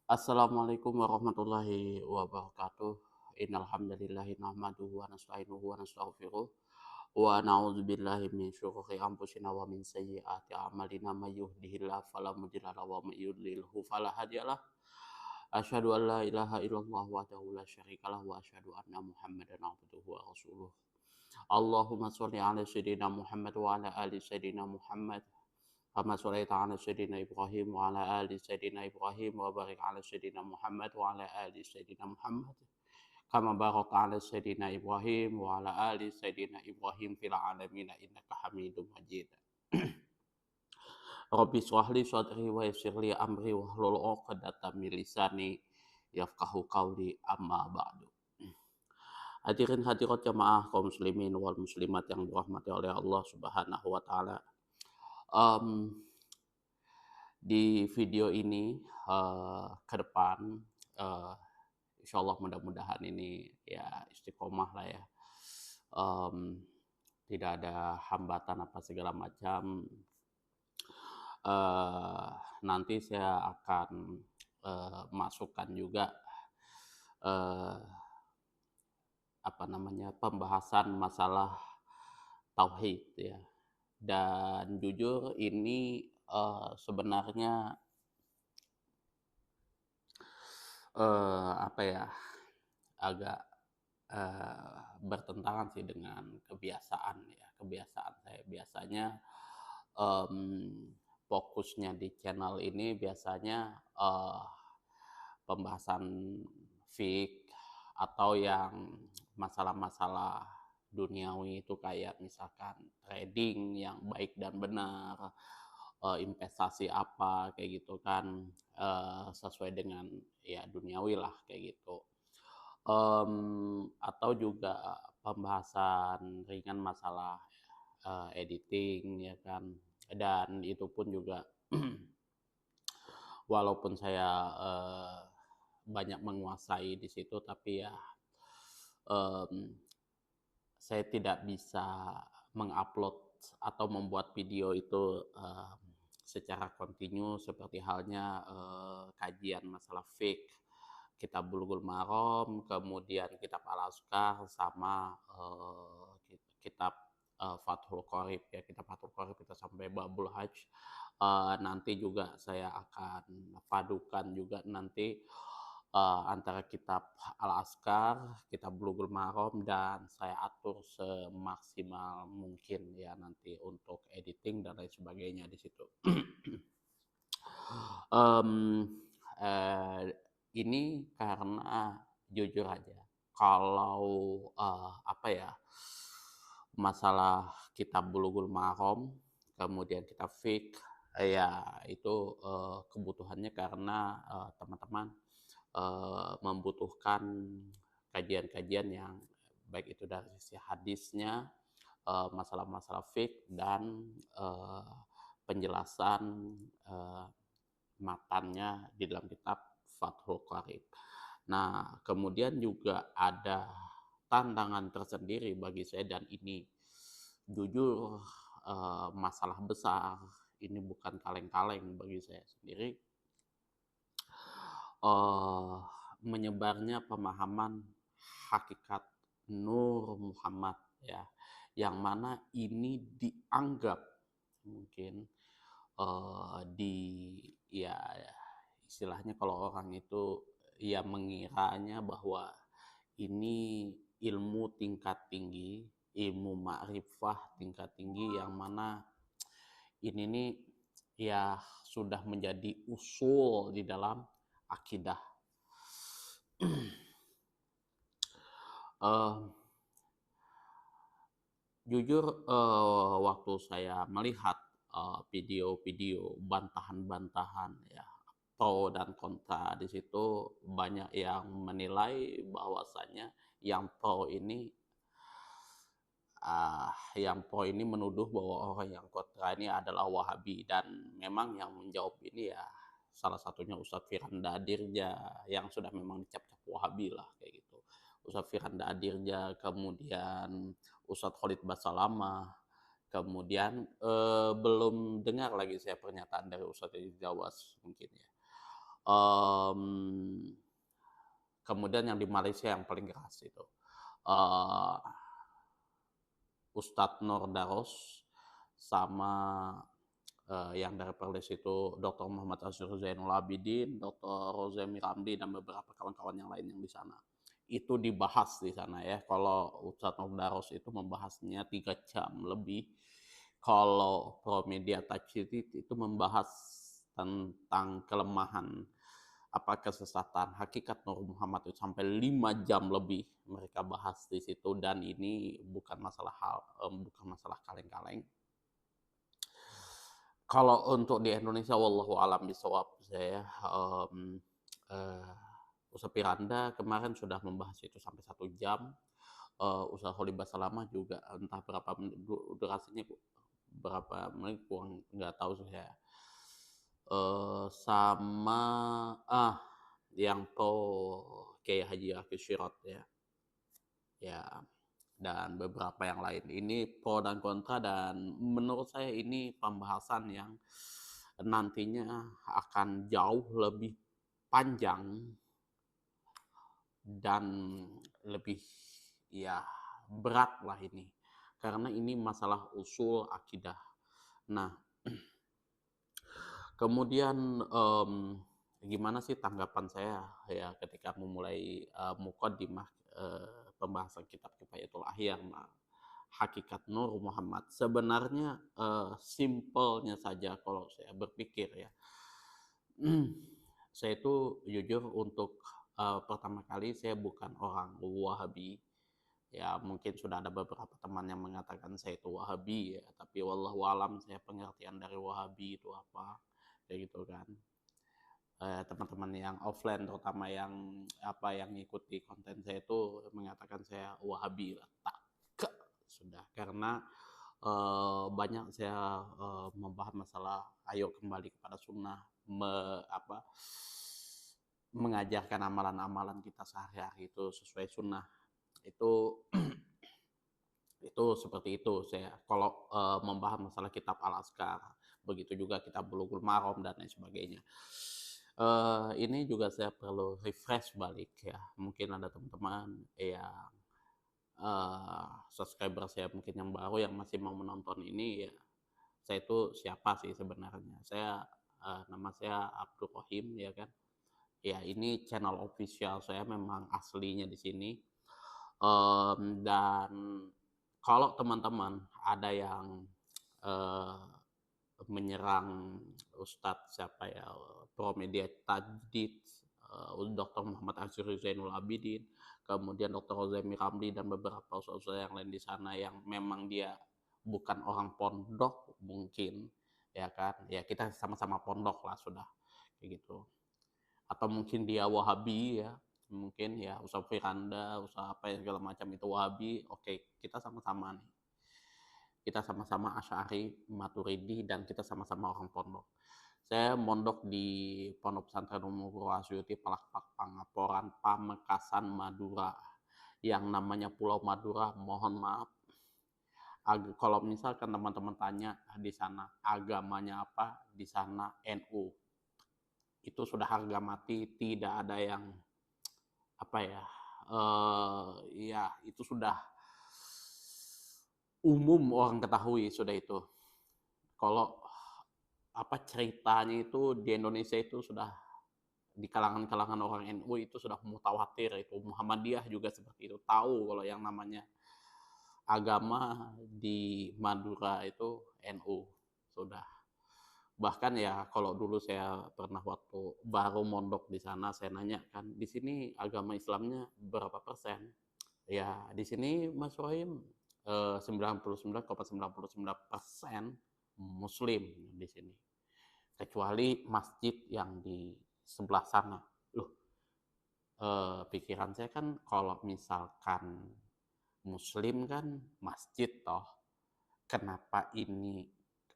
Assalamualaikum warahmatullahi wabarakatuh. Innal hamdalillahi nahmaduhu wa nasta'inuhu wa nastaghfiruh wa na'udzubillahi min syururi anfusina wa min sayyiati a'malina may yahdihillahu fala mudilla lahu wa may yudlilhu fala hadiyalah. Asyhadu an la ilaha illallah wahdahu la syarikalah wa asyhadu anna Muhammadan abduhu wa rasuluh. Allahumma sholli ala sayyidina Muhammad wa ala ali sayyidina Muhammad. Kama sholaita ala sayyidina Ibrahim wa ala ali sayyidina Ibrahim wa barik ala sayyidina Muhammad wa ala ali sayyidina Muhammad. Kama barakta ala sayyidina Ibrahim wa ala ali sayyidina Ibrahim fil alamin innaka Hamidum Majid. Rabbi shrah li sadri wa yassir li amri wahlul 'uqdatam min lisani yafqahu qawli amma ba'du. Hadirin hadirat jamaah kaum muslimin wal muslimat yang dirahmati oleh Allah Subhanahu wa taala. Mmm Di video ini, ke depan, eee, insyaallah mudah-mudahan ini ya istiqomah lah ya, mmm, tidak ada hambatan apa segala macam. eee, Nanti saya akan, masukkan juga, eee, apa namanya, pembahasan masalah tauhid ya. Dan jujur ini, sebenarnya, apa ya, agak, bertentangan sih dengan kebiasaan ya, kebiasaan saya. Biasanya, fokusnya di channel ini biasanya, pembahasan fik atau yang masalah-masalah duniawi itu kayak misalkan trading yang baik dan benar, investasi apa kayak gitu kan, sesuai dengan ya duniawi lah kayak gitu. Atau juga pembahasan ringan masalah, editing ya kan, dan itu pun juga walaupun saya, banyak menguasai di situ tapi ya, mmm, saya tidak bisa mengupload atau membuat video itu, secara kontinu seperti halnya, kajian masalah fik, kitab Bulughul Maram, kemudian kitab Al-Azkar, sama, kitab, Fathul Qorib ya, kitab Fathul Qorib kita sampai Babul Hajj. Nanti juga saya akan padukan juga nanti, antara kitab Al-Azkar, kitab Bulughul Maram, dan saya atur semaksimal mungkin ya nanti untuk editing dan lain sebagainya di situ. Mmm, eee, ini karena jujur aja, kalau, apa ya, masalah kitab Bulughul Maram, kemudian kitab fik, ya itu, kebutuhannya karena, teman-teman, membutuhkan kajian-kajian yang baik itu dari sisi hadisnya, masalah-masalah fik, dan, penjelasan, eee matannya di dalam kitab Fathul Qorib. Nah, kemudian juga ada tantangan tersendiri bagi saya, dan ini jujur, masalah besar, ini bukan kaleng-kaleng bagi saya sendiri, eee, menyebarnya pemahaman hakikat Nur Muhammad ya, yang mana ini dianggap mungkin, di ya istilahnya kalau orang itu ya mengiranya bahwa ini ilmu tingkat tinggi, ilmu ma'rifah tingkat tinggi, yang mana ini nih ya sudah menjadi usul di dalam akidah. Eee, Jujur, waktu saya melihat, video-video bantahan-bantahan ya, pro dan kontra di situ, banyak yang menilai bahwasanya yang pro ini, yang pro ini menuduh bahwa orang yang kontra ini adalah Wahabi, dan memang yang menjawab ini ya salah satunya Ustadz Firanda Dirja, yang sudah memang dicap-cap Wahabi lah kayak gitu. Ustadz Firanda Dirja, kemudian Ustadz Khalid Basalamah, kemudian, belum dengar lagi saya pernyataan dari Ustadz Jawas mungkin ya. Mmm, Kemudian yang di Malaysia yang paling keras itu, eee, Ustadz Nur Daros sama, yang dari Perlis itu Dr. Muhammad Asyir Zainul Abidin, Dr. Rozemi Ramli, dan beberapa kawan-kawan yang lain yang di sana. Itu dibahas di sana ya, kalau Ustadz Nur Daros itu membahasnya 3 jam lebih, kalau Promedia Tajrid itu membahas tentang kelemahan, apa, kesesatan hakikat Nur Muhammad itu sampai 5 jam lebih mereka bahas di situ, dan ini bukan masalah kaleng-kaleng. Kalau untuk di Indonesia wallahu alam bisawab, saya, Ustaz Piranda kemarin sudah membahas itu sampai 1 jam, Ustaz Khalid Basalamah juga entah berapa durasinya, berapa menit kurang nggak tahu sih saya. Sama, ah, yang Pro Kiai Haji Akil Sirot ya. Ya, dan beberapa yang lain. Ini pro dan kontra, dan menurut saya ini pembahasan yang nantinya akan jauh lebih panjang dan lebih, ya, berat lah ini. Karena ini masalah usul akidah. Nah, kemudian, gimana sih tanggapan saya ya ketika memulai, mukadimah, pembahasan kitab Kifayatul Ahyar, Hakikat Nur Muhammad. Sebenarnya, simpelnya saja kalau saya berpikir ya, saya itu jujur untuk, pertama kali saya bukan orang Wahabi. Ya mungkin sudah ada beberapa teman yang mengatakan saya itu Wahabi ya, tapi wallahu alam saya pengertian dari Wahabi itu apa, kayak gitu kan. Teman-teman yang offline terutama yang apa, yang ngikuti konten saya itu mengatakan saya Wahabi lah, tak sudah, karena banyak saya, membahas masalah ayo kembali kepada sunnah, apa, mengajarkan amalan-amalan kita sehari-hari itu sesuai sunnah. Itu itu seperti itu saya kalau, membahas masalah kitab Al-Azkar, begitu juga kitab Bulughul Maram dan lain sebagainya. Ini juga saya perlu refresh balik ya, mungkin ada teman-teman yang, subscriber saya mungkin yang baru yang masih mau menonton ini ya, saya itu siapa sih sebenarnya. Nama saya Abdul Rohim ya kan. Ya ini channel official saya memang aslinya di sini. Dan kalau teman-teman ada yang, eee, menyerang Ustadz siapa ya, Promedia Tajdid, Dr. Muhammad Asyir Zainul Abidin, kemudian Dr. Rozemi Ramli dan beberapa ustaz-ustaz yang lain di sana yang memang dia bukan orang pondok mungkin, ya kan, ya kita sama-sama pondok lah sudah, kayak gitu. Atau mungkin dia Wahabi ya, mungkin ya Ustaz Firanda, Ustaz apa ya segala macam itu Wahabi, oke, kita sama-sama nih. Kita sama-sama Asy'ari, Maturidi, dan kita sama-sama orang pondok. Saya mondok di Pondok Pesantren Ummul Qura Asyuti Palakpak Pangaporan, Pamekasan, Madura. Yang namanya Pulau Madura, mohon maaf, kalau misalkan teman-teman tanya di sana agamanya apa, di sana NU. Itu sudah harga mati, tidak ada yang apa ya, ya itu sudah umum orang ketahui sudah itu. Kalau apa ceritanya itu di Indonesia itu sudah di kalangan-kalangan orang NU itu sudah mutawatir itu. Muhammadiyah juga seperti itu. Tahu kalau yang namanya agama di Madura itu NU sudah. Bahkan ya kalau dulu saya pernah waktu baru mondok di sana saya nanya kan, di sini agama Islamnya berapa persen? Ya di sini Mas Rohim, 99,99% Muslim di sini. Kecuali masjid yang di sebelah sana. Loh, pikiran saya kan kalau misalkan Muslim kan masjid toh, kenapa ini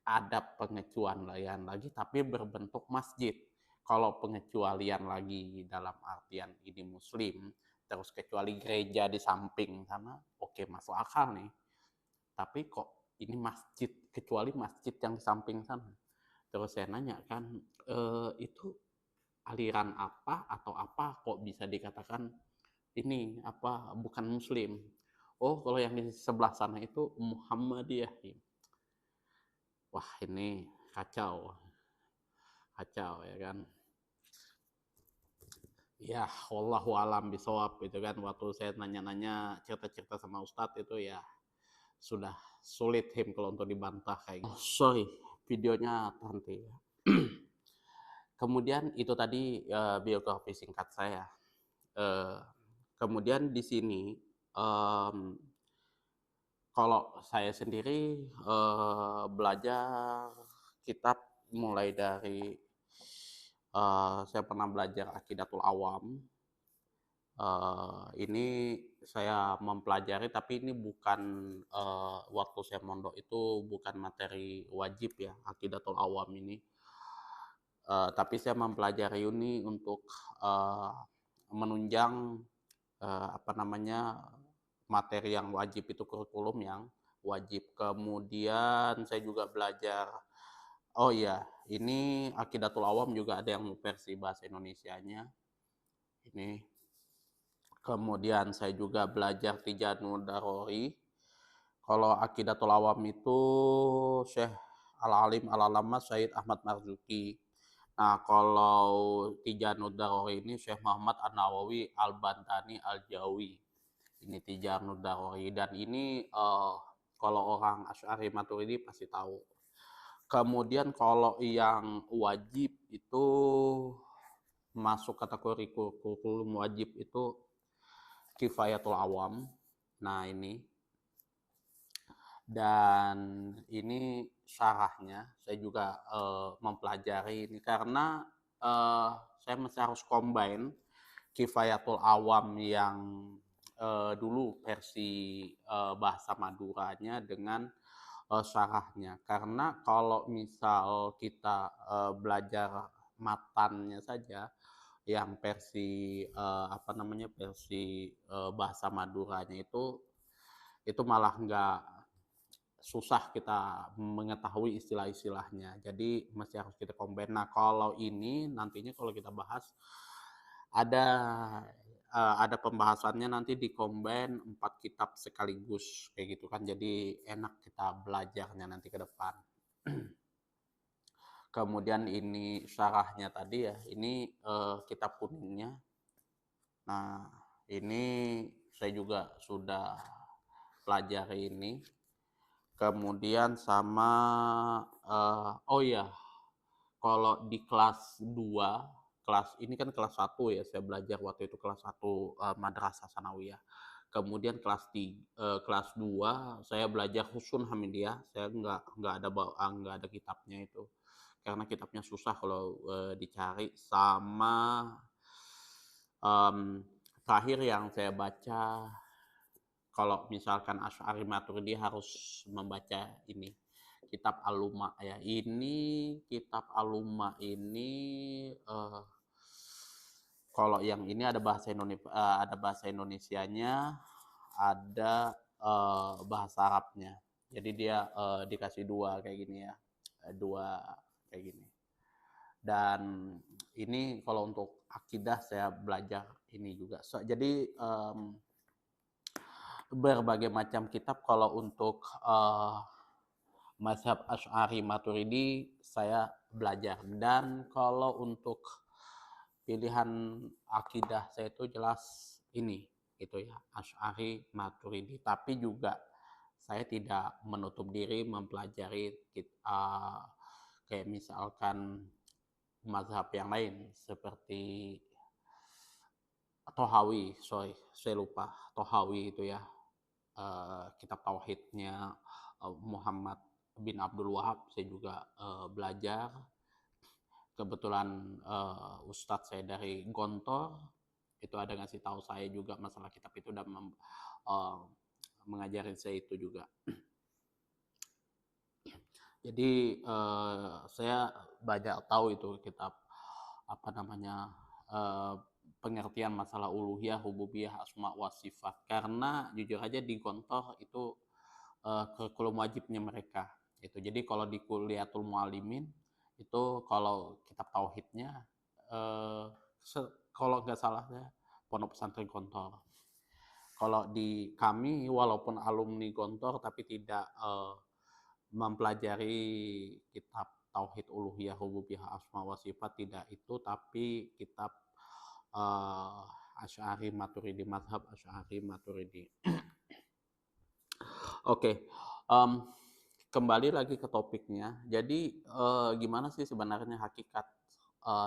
ada pengecualian lagi tapi berbentuk masjid? Kalau pengecualian lagi dalam artian ini Muslim, terus kecuali gereja di samping sana, oke, masuk akal nih. Tapi kok ini masjid, kecuali masjid yang di samping sana. Terus saya nanya kan, itu aliran apa atau apa kok bisa dikatakan ini apa bukan Muslim. Oh, kalau yang di sebelah sana itu Muhammadiyah. Wah, ini kacau, kacau ya kan. Ya, wallahu alam bisawab gitu kan. Waktu saya nanya-nanya cerita-cerita sama Ustadz itu ya sudah sulit him kalau untuk dibantah kayak gitu. Oh, sorry, videonya terhenti. Kemudian itu tadi biografi singkat saya. Uh, Kemudian di sini um, kalau saya sendiri belajar kitab mulai dari saya pernah belajar Aqidatul Awam. Ini saya mempelajari, tapi ini bukan waktu saya mondok itu bukan materi wajib ya, Aqidatul Awam ini. Tapi saya mempelajari ini untuk menunjang apa namanya materi yang wajib itu kurikulum yang wajib. Kemudian saya juga belajar, oh iya, ini Aqidatul Awam juga ada yang versi bahasa Indonesianya. Ini. Kemudian saya juga belajar Tijanul Darori. Kalau Aqidatul Awam itu Syekh Al-Alim Al-Alama Syed Ahmad Marzuki. Nah, kalau Tijanul Darori ini Syekh Muhammad An-Nawawi Al-Bantani Al-Jawi. Ini Tijanul Darori, dan ini kalau orang Asy'ari Maturidi pasti tahu. Kemudian kalau yang wajib itu masuk kategori kurikulum wajib itu Kifayatul Awam. Nah, ini. Dan ini syarahnya saya juga mempelajari ini karena saya masih harus combine Kifayatul Awam yang dulu versi bahasa Maduranya dengan syarahnya. Karena kalau misal kita belajar matannya saja, yang versi apa namanya versi bahasa Maduranya itu malah nggak susah kita mengetahui istilah-istilahnya. Jadi masih harus kita combine. Nah, kalau ini nantinya kalau kita bahas ada ada pembahasannya nanti di combine 4 kitab sekaligus kayak gitu kan. Jadi enak kita belajarnya nanti ke depan. Kemudian ini syarahnya tadi ya, ini kitab kuningnya. Nah, ini saya juga sudah pelajari ini. Kemudian sama oh ya, kalau di kelas 2, kelas ini kan kelas 1 ya, saya belajar waktu itu kelas 1 Madrasah Sanawiyah. Kemudian kelas 2 saya belajar Husun Hamidiyah, saya nggak ada kitabnya itu. Karena kitabnya susah kalau dicari. Sama terakhir yang saya baca, kalau misalkan Asy'ari Maturidi harus membaca ini kitab Al-Luma ya. Ini kitab Al-Luma ini kalau yang ini ada bahasa Indonesianya, ada bahasa Arabnya. Jadi dia dikasih dua kayak gini ya. Dua kayak gini. Dan ini kalau untuk akidah saya belajar ini juga. Jadi berbagai macam kitab. Kalau untuk mazhab Asy'ari Maturidi saya belajar. Dan kalau untuk pilihan akidah saya itu jelas ini gitu ya, Asy'ari Maturidi. Tapi juga saya tidak menutup diri mempelajari kayak misalkan mazhab yang lain seperti Tohawi, saya lupa Tohawi itu ya, kitab tauhidnya Muhammad bin Abdul Wahab saya juga belajar. Kebetulan Ustadz saya dari Gontor itu ada ngasih tahu saya juga masalah kitab itu dan mengajarin saya itu juga. Jadi saya banyak tahu itu kitab apa namanya pengertian masalah uluhiyah, rububiyah, asma wa sifat. Karena jujur aja di Gontor itu kurikulum wajibnya mereka. Itu. Jadi kalau di Kuliatul Muallimin itu kalau kitab tauhidnya eh, kalau nggak salah ya, Pondok Pesantren Gontor. Kalau di kami walaupun alumni Gontor tapi tidak mempelajari kitab Tauhid Uluhiyah Rububiyah Asma wa Sifat, tidak itu, tapi kitab uh, Asy'ari Maturidi, mazhab Asy'ari Maturidi. Oke, um, kembali lagi ke topiknya. Jadi gimana sih sebenarnya hakikat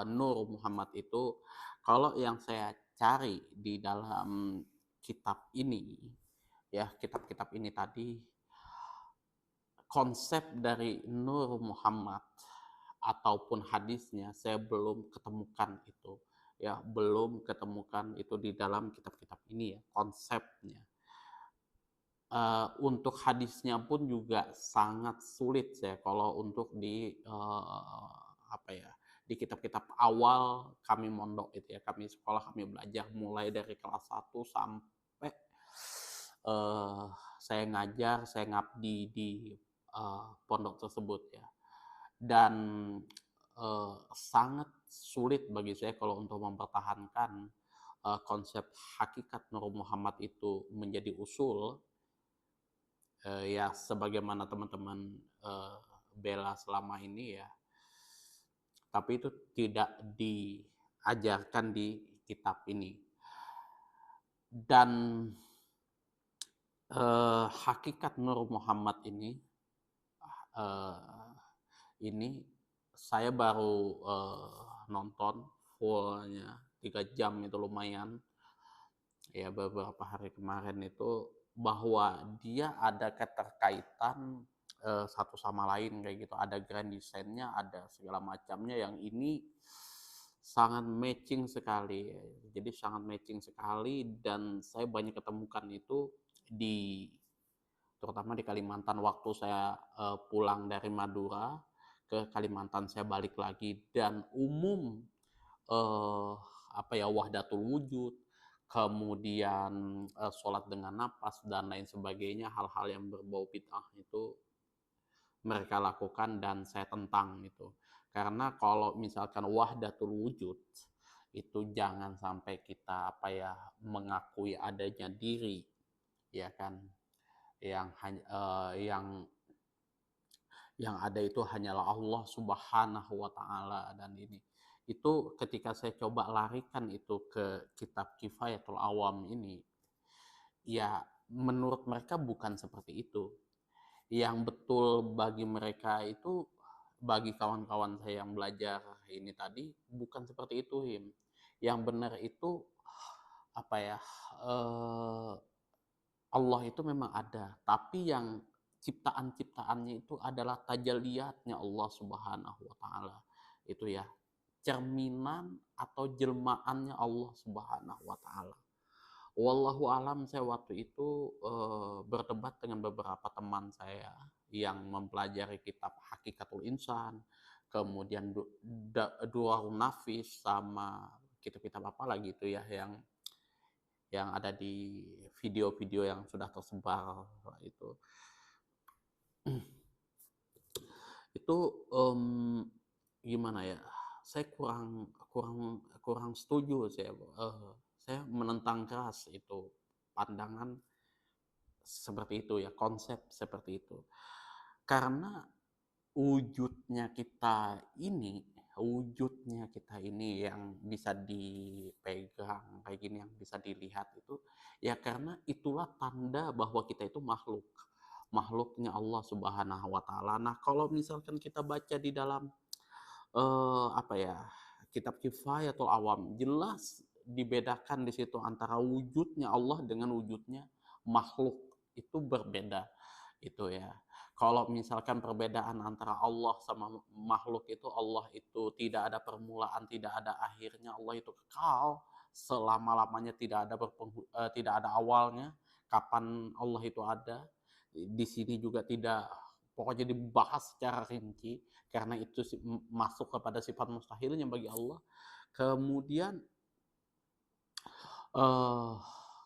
Nur Muhammad itu? Kalau yang saya cari di dalam kitab ini, ya kitab-kitab ini tadi, konsep dari Nur Muhammad ataupun hadisnya saya belum ketemukan itu, ya belum ketemukan itu di dalam kitab-kitab ini ya konsepnya. Untuk hadisnya pun juga sangat sulit ya kalau untuk di apa ya, di kitab-kitab awal kami mondok itu ya, kami sekolah, kami belajar mulai dari kelas 1 sampai saya ngajar, saya ngabdi di pondok tersebut ya. Dan sangat sulit bagi saya kalau untuk mempertahankan konsep hakikat Nur Muhammad itu menjadi usul, ya sebagaimana teman-teman bela selama ini ya, tapi itu tidak diajarkan di kitab ini. Dan hakikat Nur Muhammad ini saya baru nonton fullnya 3 jam, itu lumayan ya beberapa hari kemarin itu, bahwa dia ada keterkaitan satu sama lain kayak gitu, ada grand design-nya, ada segala macamnya yang ini sangat matching sekali. Jadi sangat matching sekali, dan saya banyak ketemukan itu di terutama di Kalimantan. Waktu saya pulang dari Madura ke Kalimantan, saya balik lagi, dan umum wahdatul wujud, kemudian sholat dengan napas dan lain sebagainya, hal-hal yang berbau bid'ah itu mereka lakukan dan saya tentang itu. Karena kalau misalkan wahdatul wujud itu jangan sampai kita mengakui adanya diri, ya kan, yang ada itu hanyalah Allah Subhanahu wa taala. Dan ini itu ketika saya coba larikan itu ke kitab Kifayatul Awam ini, ya menurut mereka bukan seperti itu. Yang betul bagi mereka itu, bagi kawan-kawan saya yang belajar ini tadi, bukan seperti itu, Him. Yang benar itu eh, Allah itu memang ada, tapi yang ciptaan-ciptaannya itu adalah tajalliyatnya Allah Subhanahu wa taala. Itu ya, cerminan atau jelmaannya Allah Subhanahu wa taala. Wallahu alam, saya waktu itu berdebat dengan beberapa teman saya yang mempelajari kitab Hakikatul Insan, kemudian Duarun Nafis, sama kitab-kitab apa lagi itu ya yang ada di video-video yang sudah tersebar itu. Itu gimana ya? Saya kurang setuju, saya menentang keras itu pandangan seperti itu ya, konsep seperti itu. Karena wujudnya kita ini yang bisa dipegang kayak gini, yang bisa dilihat itu ya karena itulah tanda bahwa kita itu makhluknya Allah Subhanahu wa taala. Nah, kalau misalkan kita baca di dalam kitab Kifayatul Awam, jelas dibedakan di situ antara wujudnya Allah dengan wujudnya makhluk, itu berbeda itu ya. Kalau misalkan perbedaan antara Allah sama makhluk itu, Allah itu tidak ada permulaan, tidak ada akhirnya, Allah itu kekal selama-lamanya, tidak ada awalnya. Kapan Allah itu ada? Di sini juga tidak pokoknya dibahas secara rinci, karena itu masuk kepada sifat mustahilnya bagi Allah. Kemudian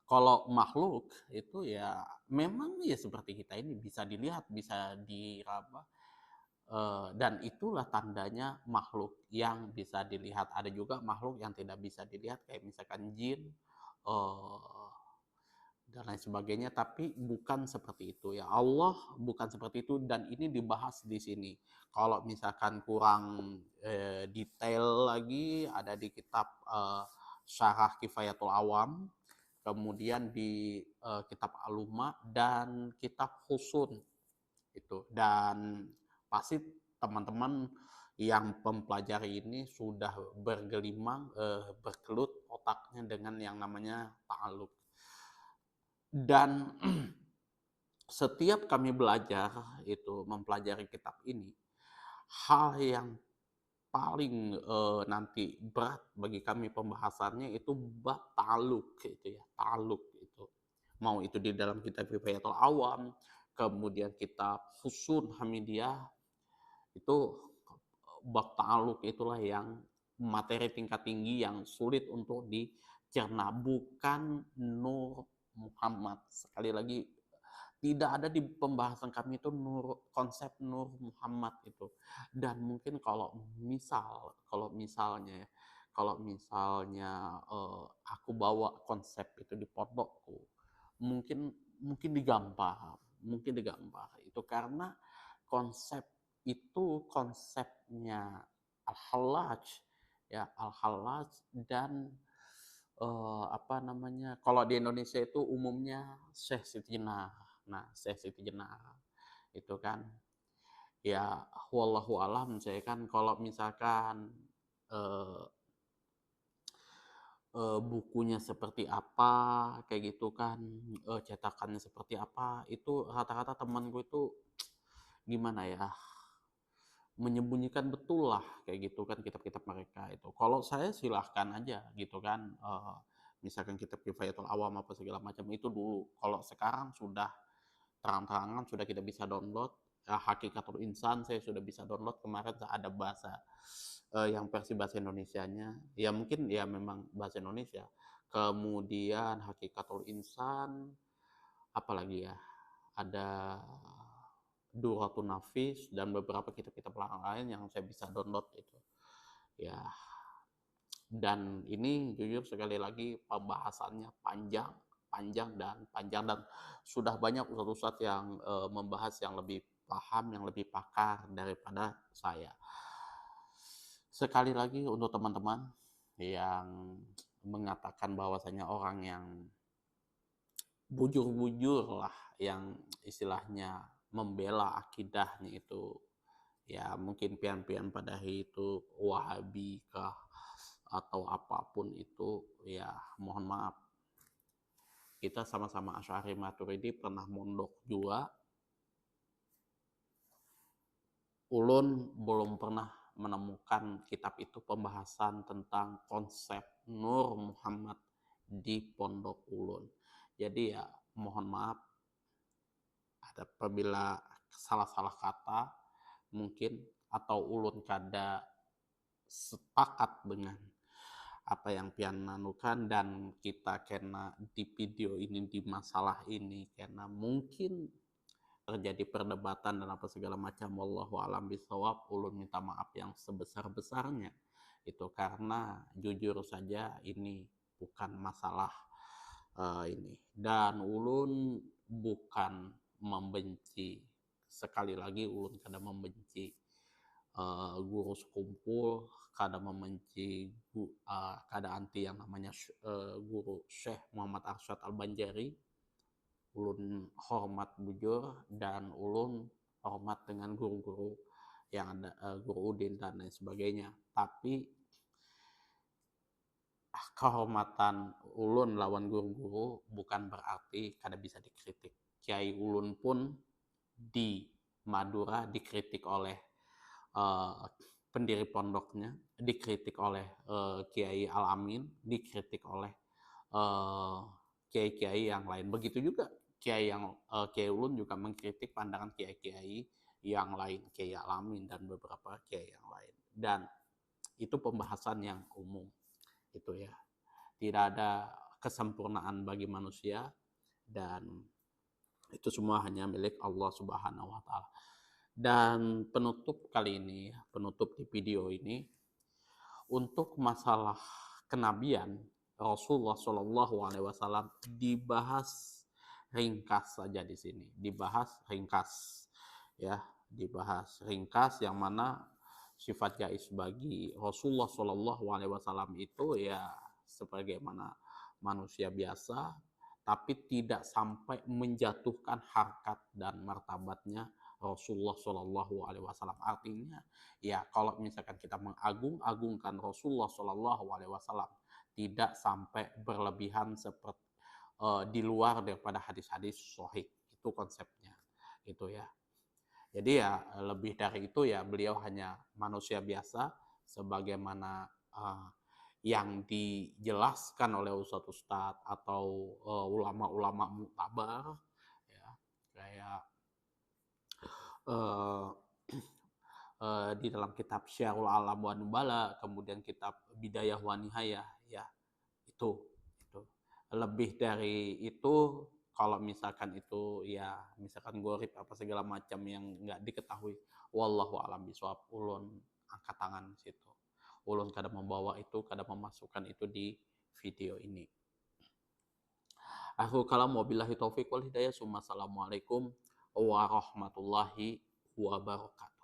kalau makhluk itu ya memang ya seperti kita ini, bisa dilihat, bisa diraba, Dan itulah tandanya makhluk yang bisa dilihat. Ada juga makhluk yang tidak bisa dilihat, kayak misalkan jin, eee, dan lain sebagainya, tapi bukan seperti itu ya. Allah bukan seperti itu dan ini dibahas di sini. Kalau misalkan kurang, detail lagi ada di kitab, Syarah Kifayatul Awam, kemudian di, kitab Al-Lumah dan kitab Husun itu. Dan pasti teman-teman yang mempelajari ini sudah bergelimang, bergelut otaknya dengan yang namanya ta'aluk. Dan setiap kami belajar itu mempelajari kitab ini, hal yang paling, nanti berat bagi kami pembahasannya itu bab ta'aluk itu ya, ta'aluk itu. Mau itu di dalam kitab Kifayatul Awam, kemudian kitab Husun Hamidiyah, itu bab ta'aluk itulah yang materi tingkat tinggi yang sulit untuk dicerna, bukan Nur Muhammad. Sekali lagi, tidak ada di pembahasan kami itu konsep Nur Muhammad itu. Dan mungkin kalau misalnya aku bawa konsep itu di pondokku, mungkin mungkin digambar itu, karena konsep itu konsepnya Al-Hallaj ya, Al-Hallaj dan apa namanya, kalau di Indonesia itu umumnya Syekh Siti Jenar. Nah, Syekh Siti Jenar itu kan ya, wallahu alam, saya kan kalau misalkan eh, bukunya seperti apa kayak gitu kan, cetakannya seperti apa, itu rata-rata temanku itu gimana ya, menyembunyikan betul lah kayak gitu kan kitab-kitab mereka itu. Kalau saya silahkan aja gitu kan, misalkan kitab Kifayatul Awam apa segala macam itu dulu. Kalau sekarang sudah terang-terangan, sudah kita bisa download. Ya, Hakikatul Insan saya sudah bisa download kemarin, ada bahasa, yang versi bahasa Indonesianya. Ya mungkin ya memang bahasa Indonesia. Kemudian Hakikatul Insan, apalagi ya, ada Duratul Nafis dan beberapa kitab-kitab lain yang saya bisa download itu. Ya, dan ini jujur sekali lagi pembahasannya panjang, panjang dan sudah banyak ustadz-ustadz yang membahas yang lebih paham, yang lebih pakar daripada saya. Sekali lagi untuk teman-teman yang mengatakan bahwasanya orang yang bujur-bujur lah, yang istilahnya membela akidahnya itu ya mungkin pian-pian pada hari itu Wahabi kah atau apapun itu, ya mohon maaf, kita sama-sama Asy'ari Maturidi pernah mondok juga. Ulun belum pernah menemukan kitab itu pembahasan tentang konsep Nur Muhammad di pondok ulun. Jadi ya mohon maaf apabila salah-salah kata mungkin, atau ulun kada sepakat dengan apa yang pian nanukan, dan kita kena di video ini, di masalah ini, karena mungkin terjadi perdebatan dan apa segala macam, wallahu alam bisawab, ulun minta maaf yang sebesar-besarnya itu, karena jujur saja ini bukan masalah ini, dan ulun bukan membenci, sekali lagi ulun kada membenci guru sekumpul, kada membenci kada anti yang namanya guru Syekh Muhammad Arsyad Al-Banjari. Ulun hormat bujur dan ulun hormat dengan guru-guru yang ada, guru Udin dan lain sebagainya. Tapi kehormatan ulun lawan guru-guru bukan berarti kada bisa dikritik. Kiai ulun pun di Madura dikritik oleh pendiri pondoknya, dikritik oleh Kiai Al-Amin, dikritik oleh kiai-kiai yang lain. Begitu juga Kiai Ulun juga mengkritik pandangan kiai-kiai yang lain, Kiai Al-Amin dan beberapa kiai yang lain. Dan itu pembahasan yang umum itu ya. Tidak ada kesempurnaan bagi manusia dan itu semua hanya milik Allah Subhanahu wa taala. Dan penutup kali ini, penutup di video ini, untuk masalah kenabian Rasulullah Shallallahu Alaihi Wasallam dibahas ringkas saja di sini, dibahas ringkas, ya, dibahas ringkas yang mana sifat gaib bagi Rasulullah Shallallahu Alaihi Wasallam itu ya sebagaimana manusia biasa, tapi tidak sampai menjatuhkan harkat dan martabatnya Rasulullah Shallallahu Alaihi Wasallam. Artinya, ya kalau misalkan kita mengagung-agungkan Rasulullah Shallallahu Alaihi Wasallam, tidak sampai berlebihan seperti di luar daripada hadis-hadis sahih. Itu konsepnya, gitu ya. Jadi ya lebih dari itu ya beliau hanya manusia biasa sebagaimana yang dijelaskan oleh ustadz-ustadz atau ulama-ulama muktabar, ya, kayak uh, di dalam kitab Syiarul Alam wa Nubala, kemudian kitab Bidayah wa Nihayah, ya itu itu lebih dari itu. Kalau misalkan itu ya misalkan gorib apa segala macam yang nggak diketahui, wallahu alam bisawab, ulun angkat tangan situ, ulun kadang membawa itu, kadang memasukkan itu di video ini. Aku kalam wabillahi taufiq wal hidayah. Assalamualaikum warahmatullahi wabarakatuh.